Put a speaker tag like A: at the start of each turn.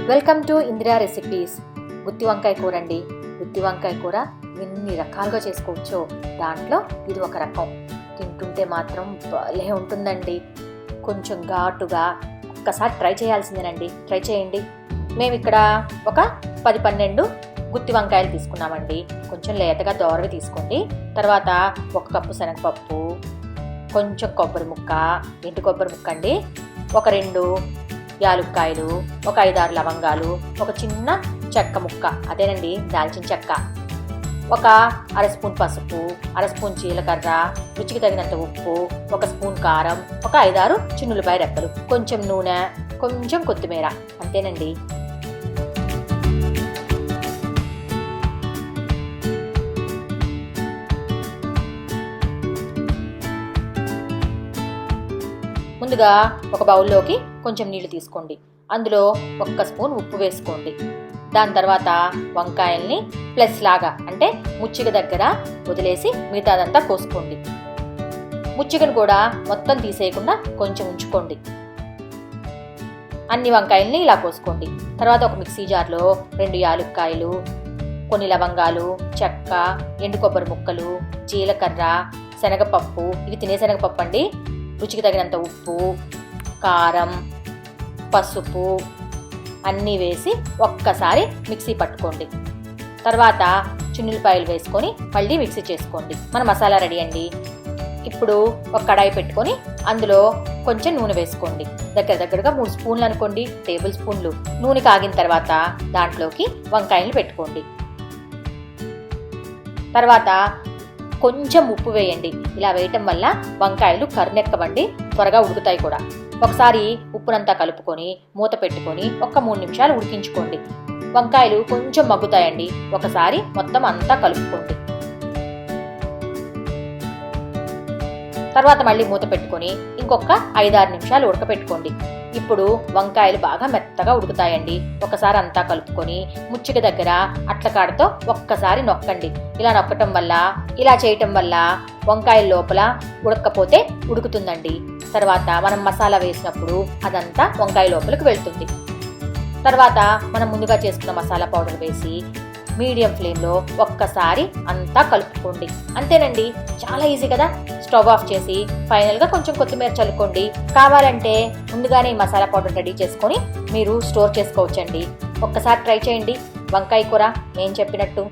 A: Welcome to Indira recipes. గుత్తి వంకాయ కూర అండి. గుత్తి వంకాయ కూర ఎన్ని రకాలుగా చేసుకోవచ్చో దాంట్లో ఇది ఒక రకం. తింటుంటే మాత్రం భలే ఉంటుందండి. కొంచెం ఘాటుగా, ఒక్కసారి ట్రై చేయాల్సిందేనండి. ట్రై చేయండి. మేము ఇక్కడ ఒక 10-12 గుత్తి వంకాయలు తీసుకున్నామండి. కొంచెం లేతగా దోరవి తీసుకోండి. తర్వాత 1 కప్పు శనగపప్పు, కొంచెం కొబ్బరి ముక్క, ఎండు కొబ్బరి ముక్క అండి, ఒక 2 యాలుక్కాయలు, ఒక 5-6 లవంగాలు, ఒక చిన్న చెక్క ముక్క, అదేనండి దాల్చిన చెక్క, ఒక 1/2 స్పూన్ పసుపు, 1/2 స్పూన్ జీలకర్ర, రుచికి తగినంత ఉప్పు, 1 స్పూన్ కారం, ఒక 5-6 చిన్నులపాయ రెప్పలు, కొంచెం నూనె, కొంచెం కొత్తిమీర, అంతేనండి. ముందుగా ఒక బౌల్లోకి కొంచెం నీళ్లు తీసుకోండి. అందులో 1 స్పూన్ ఉప్పు వేసుకోండి. దాని తర్వాత వంకాయల్ని ప్లస్ లాగా, అంటే ముచ్చిక దగ్గర వదిలేసి మిగతాదంతా కోసుకోండి. ముచ్చికను కూడా మొత్తం తీసేయకుండా కొంచెం ఉంచుకోండి. అన్ని వంకాయల్ని ఇలా కోసుకోండి. తర్వాత ఒక మిక్సీ జార్లో 2 యాలుక్కాయలు, కొన్ని లవంగాలు, చెక్క, ఎండు కొబ్బరి ముక్కలు, జీలకర్ర, శనగపప్పు, ఇవి తినే శనగపప్పు అండి, రుచికి తగినంత ఉప్పు, కారం, పసుపు అన్నీ వేసి ఒక్కసారి మిక్సీ పట్టుకోండి. తర్వాత చిన్నులపాయలు వేసుకొని మళ్ళీ మిక్సీ చేసుకోండి. మన మసాలా రెడీ అండి. ఇప్పుడు ఒక కడాయి పెట్టుకొని అందులో కొంచెం నూనె వేసుకోండి. దగ్గరగా 3 స్పూన్లు అనుకోండి, టేబుల్ స్పూన్లు. నూనె కాగిన తర్వాత దాంట్లోకి వంకాయలు పెట్టుకోండి. తర్వాత కొంచెం ఉప్పు వేయండి. ఇలా వేయటం వల్ల వంకాయలు కర్నెక్కవండి, త్వరగా ఉడుకుతాయి కూడా. ఒకసారి ఉప్పునంతా కలుపుకొని మూత పెట్టుకొని 3 నిమిషాలు ఉడికించుకోండి. వంకాయలు కొంచెం మగ్గుతాయండి. ఒకసారి మొత్తం అంతా కలుపుకోండి. తర్వాత మళ్ళీ మూత పెట్టుకొని ఇంకొక 5-6 నిమిషాలు ఉడకపెట్టుకోండి. ఇప్పుడు వంకాయలు బాగా మెత్తగా ఉడుకుతాయండి. ఒకసారి అంతా కలుపుకొని ముచ్చిక దగ్గర అట్లకాడతో ఒక్కసారి నొక్కండి. ఇలా నొక్కటం వల్ల, ఇలా చేయటం వల్ల వంకాయల లోపల ఉడకపోతే ఉడుకుతుందండి. తర్వాత మనం మసాలా వేసినప్పుడు అదంతా వంకాయ లోపలికి వెళ్తుంది. తర్వాత మనం ముందుగా చేసుకున్న మసాలా పౌడర్ వేసి మీడియం ఫ్లేమ్లో ఒక్కసారి అంతా కలుపుకోండి. అంతేనండి, చాలా ఈజీ కదా. స్టవ్ ఆఫ్ చేసి ఫైనల్గా కొంచెం కొత్తిమీర చల్లుకోండి. కావాలంటే ముందుగానే ఈ మసాలా పౌడర్ రెడీ చేసుకొని మీరు స్టోర్ చేసుకోవచ్చండి. ఒక్కసారి ట్రై చేయండి వంకాయ కూర నేను చెప్పినట్టు.